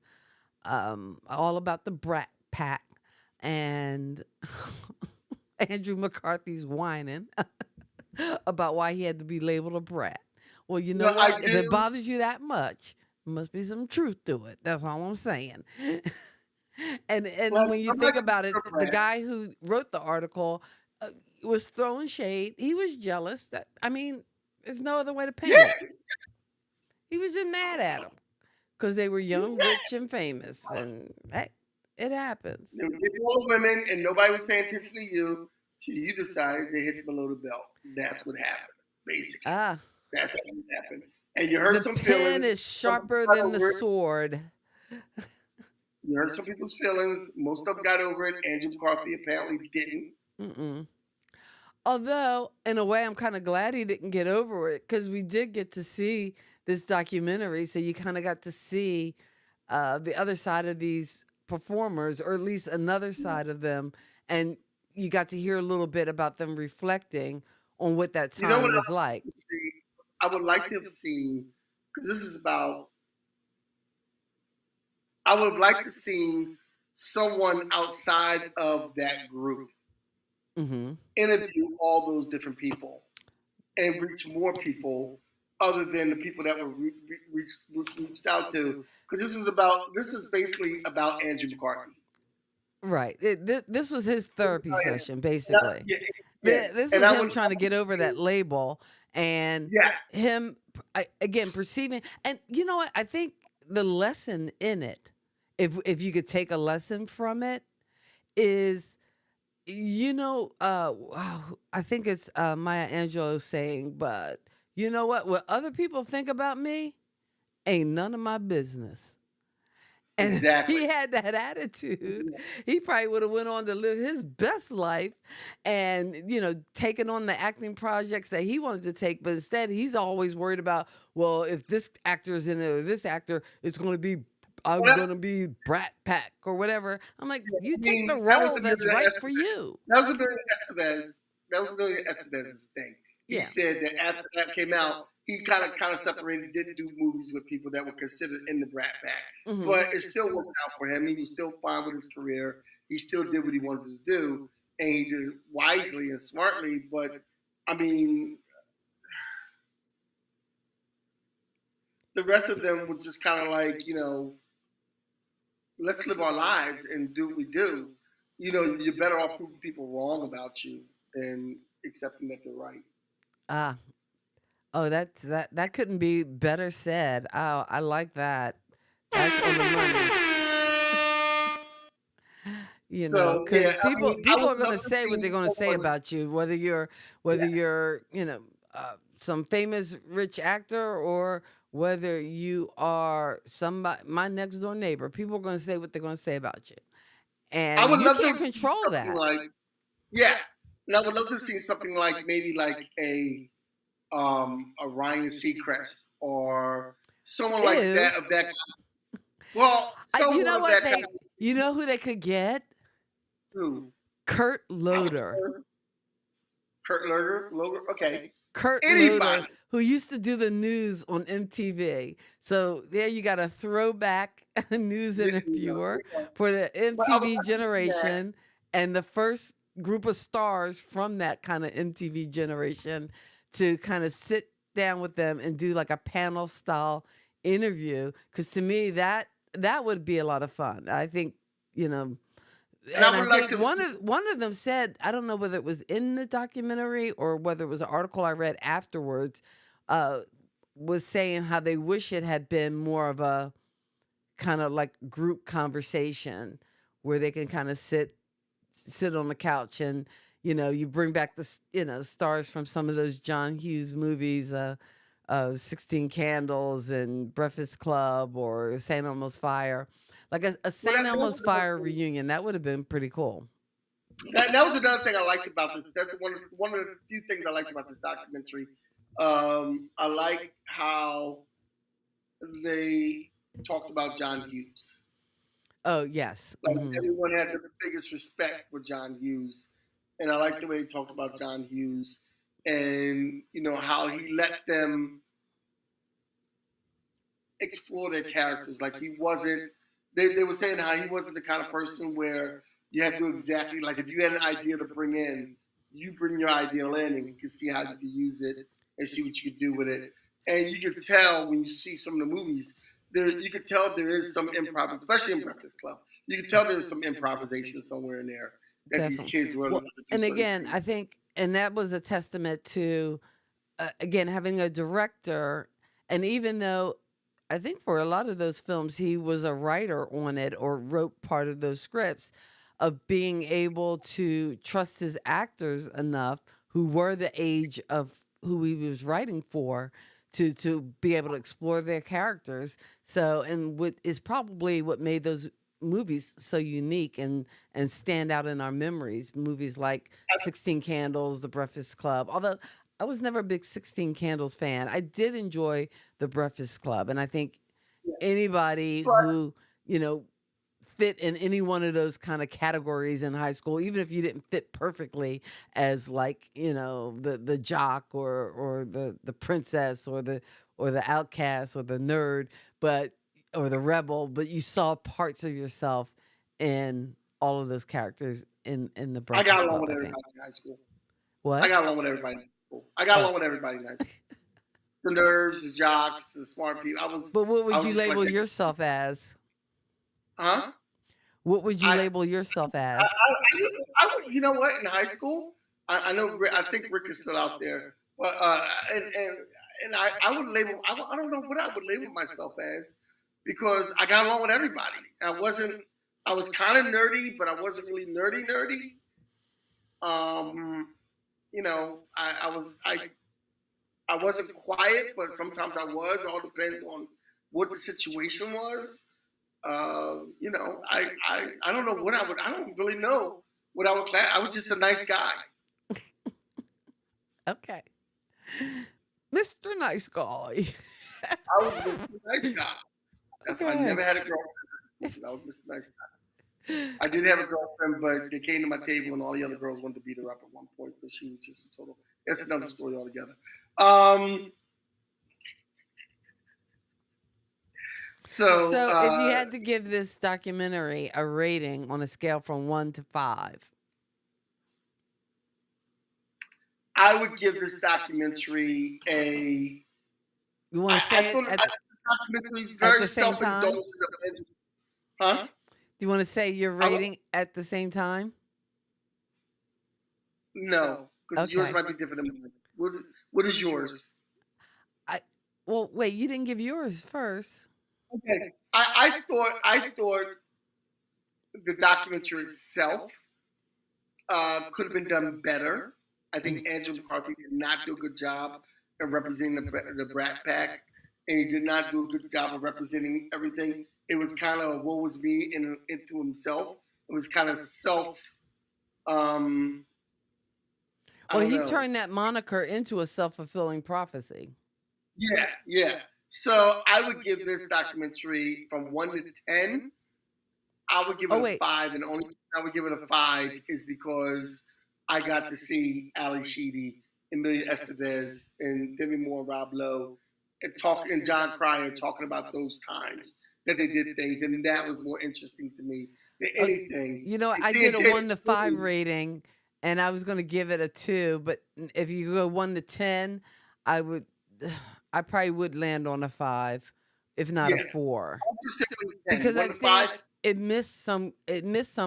all about the Brat Pack, and Andrew McCarthy's whining about why he had to be labeled a brat. Well, you know No, I what? If it do. bothers you that much, must be some truth to it. That's all I'm saying. And Well, when you I'm think not about it, a the brat. guy who wrote the article was throwing shade. He was jealous. That I mean, there's no other way to paint Yeah, it. He was just mad at him because they were young, yeah. rich, and famous, and hey, it happens. They were getting all the women, and nobody was paying attention to you. So you decided they hit below the belt. That's what happened, basically. Ah, That's what happened. And you hurt the some pen feelings. is Some people sharper got than the over it. sword. You hurt some people's feelings. Most of them got over it. Andrew McCarthy apparently didn't. Mm-mm. Although, in a way, I'm kind of glad he didn't get over it because we did get to see this documentary. So you kind of got to see the other side of these performers, or at least another side of them. And you got to hear a little bit about them reflecting on what that You know time what was like. I would like to have seen, because this is about, I would have liked to see someone outside of that group Mm-hmm. interview all those different people and reach more people other than the people that were reached out to. Because this is basically about Andrew McCarthy. Right. This was his therapy Oh, yeah. session, basically. This was And I him would- trying to get over that label and Yeah. him, again, perceiving. And you know what? I think the lesson in it, if you could take a lesson from it, is, I think it's Maya Angelou saying, but you know what other people think about me ain't none of my business. And Exactly. if he had that attitude, he probably would have went on to live his best life and, taken on the acting projects that he wanted to take. But instead, he's always worried about, well, if this actor is in it or this actor, I'm going to be Brat Pack or whatever. I'm like, you take the that was role the that's Emilio right for Estevez. you. That was Emilio Estevez. That was Emilio Estevez's thing. He Yeah. said that after that came out, he kind of separated, didn't do movies with people that were considered in the Brat Pack. Mhm. But it still worked out for him. He was still fine with his career. He still did what he wanted to do, and he did it wisely and smartly. But I mean, the rest of them were just kind of like, let's live our lives and do what we do. You're better off proving people wrong about you than accepting that they're right. Ah, oh, that couldn't be better said. Oh, I like that. That's on the money. So, Because yeah, I people mean, I people would are going to love to say what see they're going to say someone- about you, whether you're some famous rich actor or whether you are somebody, my next door neighbor. People are going to say what they're going to say about you, I and would you love can't to see control something that. like, yeah, and I would love to see something like maybe like a Ryan Seacrest or someone like Ew. that of that. Well, someone You know of what that kind you know who they could get? who? Kurt Loder. Kurt Loder. Okay. Kurt Anybody. Loder, who used to do the news on MTV. So there you got a throwback news interviewer for the MTV generation and the first group of stars from that kind of MTV generation to kind of sit down with them and do like a panel style interview. Because to me, that would be a lot of fun. I think, and I would like think to one of them said, I don't know whether it was in the documentary or whether it was an article I read afterwards, was saying how they wish it had been more of a kind of like group conversation where they can kind of sit on the couch and you bring back the stars from some of those John Hughes movies, 16 Candles and Breakfast Club or St. Elmo's Fire. Like a Well, St. Elmo's Fire reunion. That would have been pretty cool. that was another thing I liked about this. That's one of the few things I liked about this documentary. I like how they talked about John Hughes. Oh, yes. Like everyone had the biggest respect for John Hughes, and I like the way they talked about John Hughes, and how he let them explore their characters. Like he wasn't. They were saying how he wasn't the kind of person where you had to do exactly like if you had an idea to bring in, you bring your idea in and you can see how you can use it and see what you could do with it. And you could tell when you see some of the movies, you could tell there is some improv, especially in Breakfast Club. You could tell there's some improvisation somewhere in there that these kids were. Well, and again, I think, and that was a testament to, again, having a director. And even though I think for a lot of those films, he was a writer on it or wrote part of those scripts, of being able to trust his actors enough who were the age of who he was writing for to be able to explore their characters. So, and what is probably what made those movies so unique and stand out in our memories. Movies like 16 Candles, The Breakfast Club. Although I was never a big 16 Candles fan, I did enjoy The Breakfast Club, and I think anybody who fit in any one of those kind of categories in high school, even if you didn't fit perfectly as like the jock or the princess or the outcast or the nerd, or the rebel, but you saw parts of yourself in all of those characters in the Breakfast Club. I got along with everybody in high school. What? I got along with everybody in high school. I got along with everybody in high school. The nerds, the jocks, the smart people. But what would you label yourself as? Huh? What would you label yourself as? I would, you know what? In high school, I know. I think Rick is still out there, but and I would label. I don't know what I would label myself as, because I got along with everybody. I was kind of nerdy, but I wasn't really nerdy. I wasn't quiet, but sometimes I was. It all depends on what the situation was. I don't know what I don't really know what I would class. I was just a nice guy. Okay. Mr. Nice Guy. I was a nice guy. That's why I never had a girlfriend. I was just a nice guy. I did have a girlfriend, but they came to my table and all the other girls wanted to beat her up at one point, but she was just a total. That's another story altogether. So if you had to give this documentary a rating on a scale from 1 to 5, I would give this documentary a. You want to say it at the same time? Huh? Do you want to say your rating at the same time? No, because yours might be different than mine. What is yours? Well, wait, you didn't give yours first. Okay. I thought the documentary itself could have been done better. I think Andrew McCarthy did not do a good job of representing the Brat Pack, and he did not do a good job of representing everything. It was kind of woe was me into himself. It was kind of self. Well, he turned that moniker into a self-fulfilling prophecy. Yeah. So I would give this documentary from 1 to 10. I would give it a 5, and the only reason I would give it a 5 is because I got to see Ali Sheedy, Emilio Estevez, and Demi Moore, Rob Lowe, and John Cryer talking about those times that they did things, and that was more interesting to me than anything. I did a 1 to 5 rating, and I was going to give it a 2, but if you go 1 to 10, I probably would land on a 5, if not a 4, because I think it missed some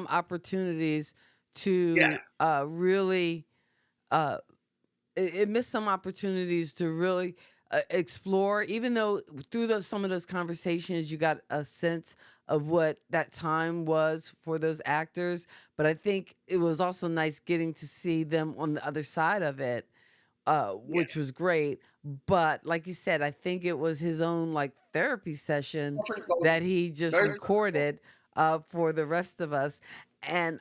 opportunities to really. It missed some opportunities to really explore, even though through some of those conversations you got a sense of what that time was for those actors. But I think it was also nice getting to see them on the other side of it, which was great. But like you said, I think it was his own like therapy session that he just recorded for the rest of us. And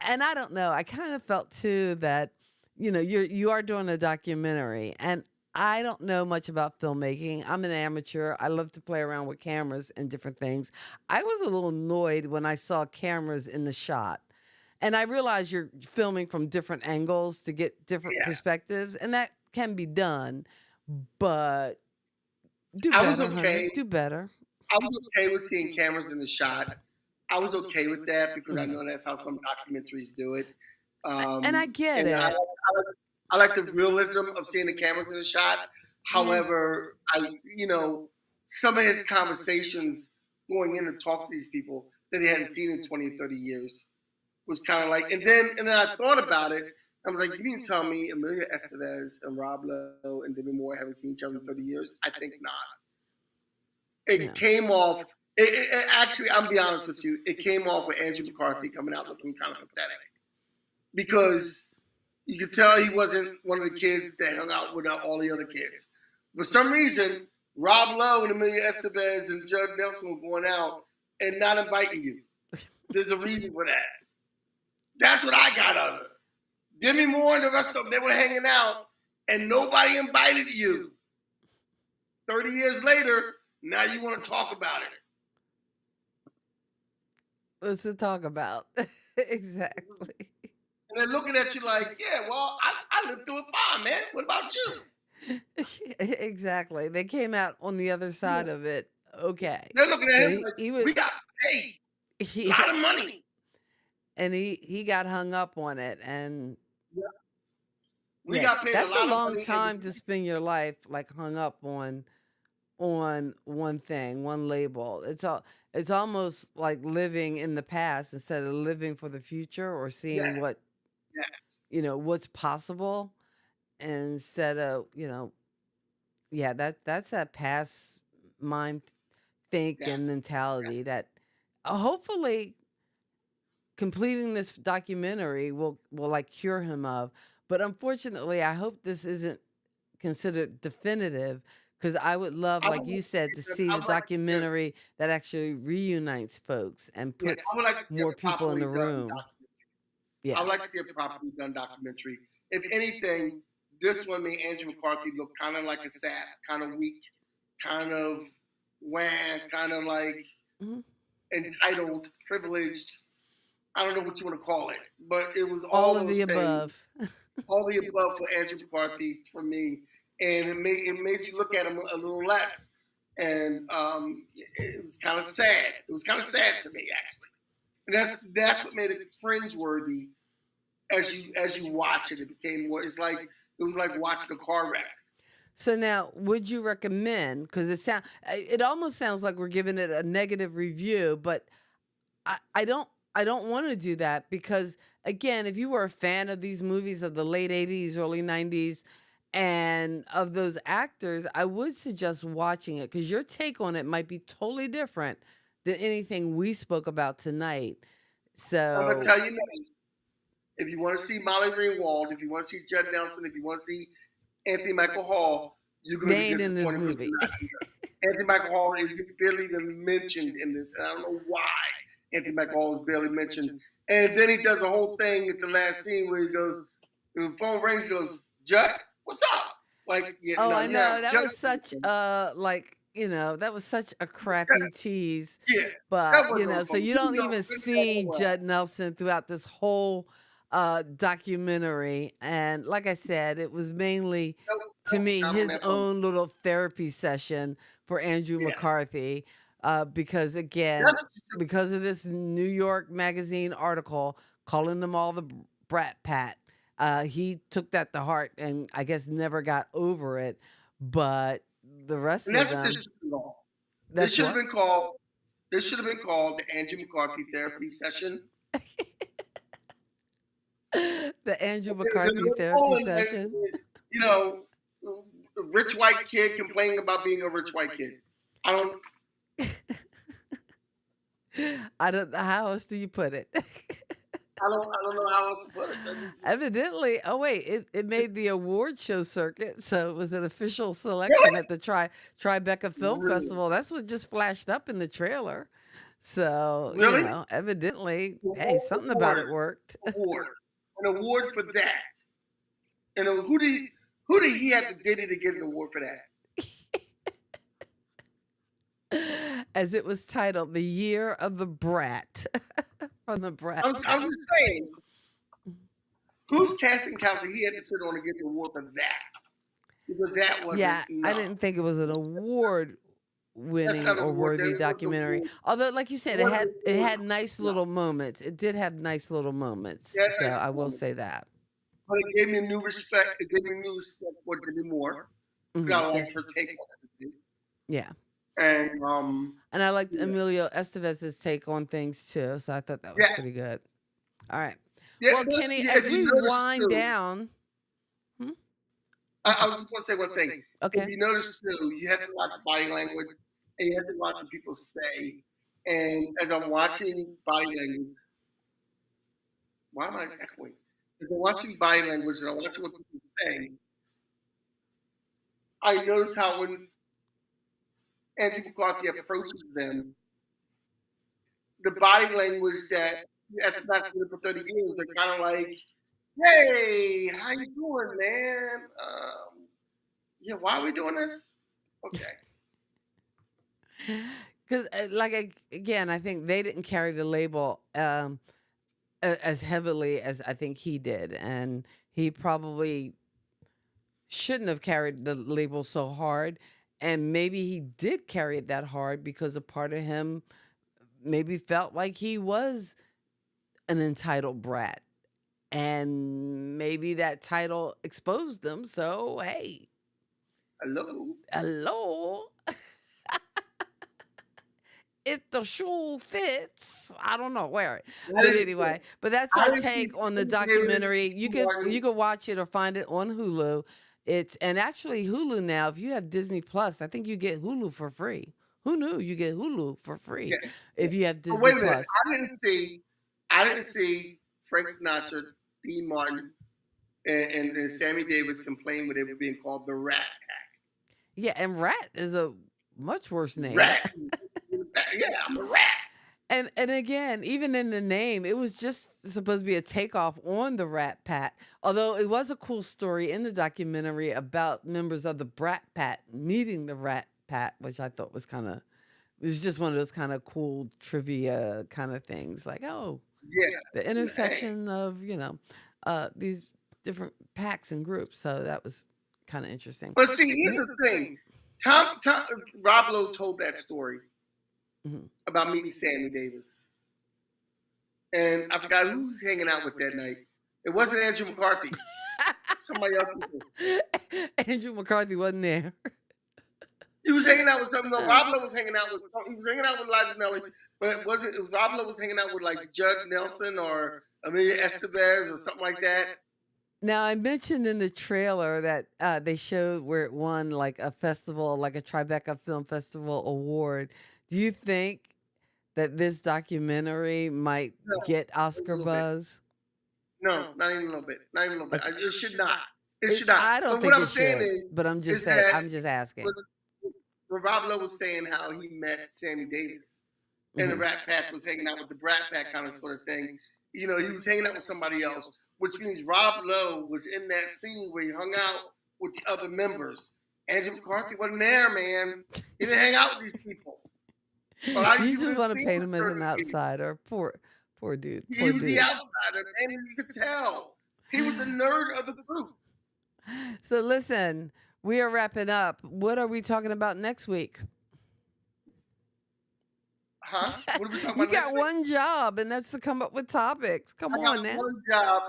and I don't know. I kind of felt too that, you are doing a documentary, and I don't know much about filmmaking. I'm an amateur. I love to play around with cameras and different things. I was a little annoyed when I saw cameras in the shot. And I realize you're filming from different angles to get different Yeah. perspectives, and that can be done, but do I was better, honey. okay. Do better. I was okay with seeing cameras in the shot. I was okay with that because I Mhm. know that's how some documentaries do it. And I get And it. I like the realism of seeing the cameras in the shot. Yeah. However, some of his conversations going in to talk to these people that he hadn't seen in 20 or 30 years was kind of like, and then I thought about it. I was like, you mean to tell me Amelia Estevez and Rob Lowe and Demi Moore haven't seen each other in 30 years? I think not. It Yeah. came off. Actually, I'm be honest with you. It came off with Andrew McCarthy coming out looking kind of pathetic because you could tell he wasn't one of the kids that hung out with all the other kids. For some reason, Rob Lowe and Amelia Estevez and Judd Nelson were going out and not inviting you. There's a reason for that. That's what I got out of it. Demi Moore and the rest of them, they were hanging out and nobody invited you. 30 years later, now you want to talk about it. What's to talk about? Exactly. And they're looking at you like, yeah, well, I lived through it fine, man. What about you? Exactly. They came out on the other side of it. Okay. They're looking at But him he, like, he was we got paid a he, lot of money. and he got hung up on it, and We yeah, got paid a that's a lot of long money. time to spend your life like hung up on one thing, one label. It's almost like living in the past instead of living for the future or seeing Yes, what, yes. what's possible instead of, yeah, that's that past mind think Yeah. and mentality that hopefully completing this documentary will like cure him of. But unfortunately, I hope this isn't considered definitive because I would love, I like would you like said, to see I the would like to see documentary that actually reunites folks and yeah, puts I would like to see more a people in properly the done room. documentary. I Yeah. would like to see a properly done documentary. If anything, this one made Andrew McCarthy look kind of like a sap, kind of weak, kind of wham, kind of like Mhm. entitled, privileged. I don't know what you want to call it, but it was All all of those the things, above. all the above for Andrew McCarthy for me, and it made you look at him a little less, and it was kind of sad. It was kind of sad to me actually, and that's what made it cringeworthy as you watch it. It became more. It was like watching a car wreck. So now, would you recommend? Because it almost sounds like we're giving it a negative review, but I don't want to do that because again, if you were a fan of these movies of the late '80s, early '90s, and of those actors, I would suggest watching it because your take on it might be totally different than anything we spoke about tonight. I'm gonna So tell you now, if you want to see Molly Ringwald, if you want to see Judd Nelson, if you want to see Anthony Michael Hall, you're going to they be ain't in this disappointed because movie. they're not here. Anthony Michael Hall is barely even mentioned in this, and I don't know why Anthony Michael Hall is barely mentioned. And then he does a whole thing at the last scene where he goes, the phone rings, he goes, Judd, what's up? Like, yeah, Oh, no, I know. That Judd, was such that was such a crappy tease. yeah, But, that wasn't on so phone. you don't No, even good see well. Judd Nelson throughout this whole documentary. And like I said, it was mainly to me Not on his that phone. own little therapy session for Andrew Yeah. McCarthy. Because again, That's- because of this New York Magazine article calling them all the Brat Pack, he took that to heart and I guess never got over it. But the rest And of that's what them, this should have been called. This that's should have what? been called. This should have been called the Andrew McCarthy therapy session. The Andrew There's McCarthy no therapy calling, session. you know, a rich white kid complaining about being a rich white kid. I don't. I don't know how else do you put it. I don't know how else to put it. Evidently, oh wait, it made the award show circuit, so it was an official selection at the Tribeca Film Really? Festival. That's what just flashed up in the trailer. So, Really? evidently, The hey, whole something about it worked. award, an award for that. And who did he have to Diddy to get an award for that? As it was titled, The Year of the Brat from the Brat I'm Pack. just saying, whose casting council he had to sit on to get the award for that? Because that wasn't Yeah, I no. didn't think it was an award That's winning not an or award. That worthy wasn't an documentary. award. Although, like you said, It it wasn't had an it award. had nice No. little moments. It did have nice little moments. Yeah, So nice I will moments. say that. But it gave me new respect. It gave me new respect for Demi Moore. I liked her take on everything. Yeah. And And I liked yeah. Emilio Estevez's take on things too. So I thought that was Yeah. pretty good. All right. Yeah, Well, but Kenny, yeah, as if we you notice wind too, down, I was just going to say one thing. okay. If you notice too, you have to watch body language and you have to watch what people say. And as I'm watching body language, why am I echoing? As I'm watching body language and I'm watching what people say, I notice how when Andrew McCarthy approaches them, the body language that after not seeing it for 30 years, they're kind of like, "Hey, how you doing, man? Yeah, why are we doing this? Okay, Because, again, I think they didn't carry the label as heavily as I think he did. And he probably shouldn't have carried the label so hard. And maybe he did carry it that hard because a part of him maybe felt like he was an entitled brat. And maybe that title exposed them. So, hey, hello. If the shoe fits, I don't know, wear it. I But didn't, anyway, but that's I our didn't see take on the Steve Davis, documentary. You Martin. could watch it or find it on Hulu. And actually Hulu now, if you have Disney Plus, I think you get Hulu for free. Who knew you get Hulu for free Yeah. if you have But Disney wait a minute, Plus? I didn't see Frank Sinatra, Dean Martin, and Sammy Davis complain when they were being called the Rat Pack. Yeah, and Rat is a much worse name. Rat. Yeah, I'm a rat. And again, even in the name, it was just supposed to be a takeoff on the Rat Pack. Although it was a cool story in the documentary about members of the Brat Pack meeting the Rat Pack, which I thought was it was just one of those kind of cool trivia kind of things. Like, oh, Yeah. the intersection of, these different packs and groups. So that was kind of interesting. But see, here's the thing. Rob Lowe told that story about meeting Sammy Davis. And I forgot who was hanging out with that night. It wasn't Andrew McCarthy. Somebody else. Andrew McCarthy wasn't there. He was hanging out with something. No, Rob Lowe was hanging out with. He was hanging out with Liza Minnelli, but it wasn't. Rob Lowe was hanging out with like Judd Nelson or Amelia Estevez or something like that. Now, I mentioned in the trailer that they showed where it won like a festival, like a Tribeca Film Festival award. Do you think that this documentary might get Oscar buzz? No, not even a little bit. Not even a little bit. Okay. It should not. It should not. I don't But think what I'm it saying should, is, but I'm just is saying. that I'm just asking. when Rob Lowe was saying how he met Sammy Davis, and the Rat Pack was hanging out with the Brat Pack kind of sort of thing. He was hanging out with somebody else, which means Rob Lowe was in that scene where he hung out with the other members. Andrew McCarthy wasn't there, man. He didn't hang out with these people. But You just want to paint him as an outsider. Poor dude. He was the outsider, and you could tell. He was the nerd of the group. So listen, we are wrapping up. What are we talking about next week? Huh? What are we talking You about got next week? one job, and that's to come up with topics. Come I on got now. one job.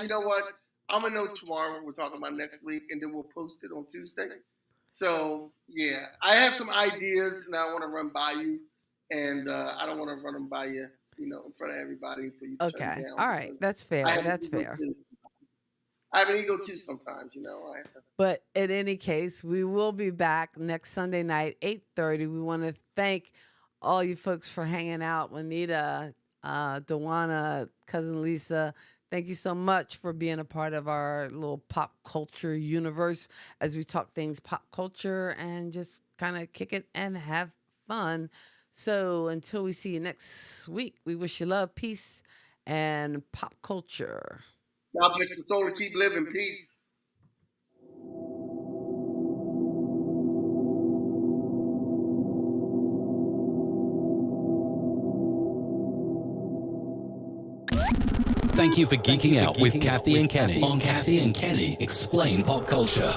You know what? I'm gonna know tomorrow what we're talking about next week, and then we'll post it on Tuesday. So yeah, I have some ideas, and I want to run by you, and I don't want to run them by you, in front of everybody for you to turn Okay. down. All right. because That's fair. I have an That's ego fair. too. I have an ego too sometimes, I have to. But in any case, we will be back next Sunday night, 8:30. We want to thank all you folks for hanging out. Juanita, Dewana, Cousin Lisa, thank you so much for being a part of our little pop culture universe as we talk things pop culture and just kind of kick it and have fun. So until we see you next week, we wish you love, peace, and pop culture. God bless the soul and keep living. Peace. Thank you for geeking out with Kathy and Kenny on Kathy and Kenny Explain Pop Culture.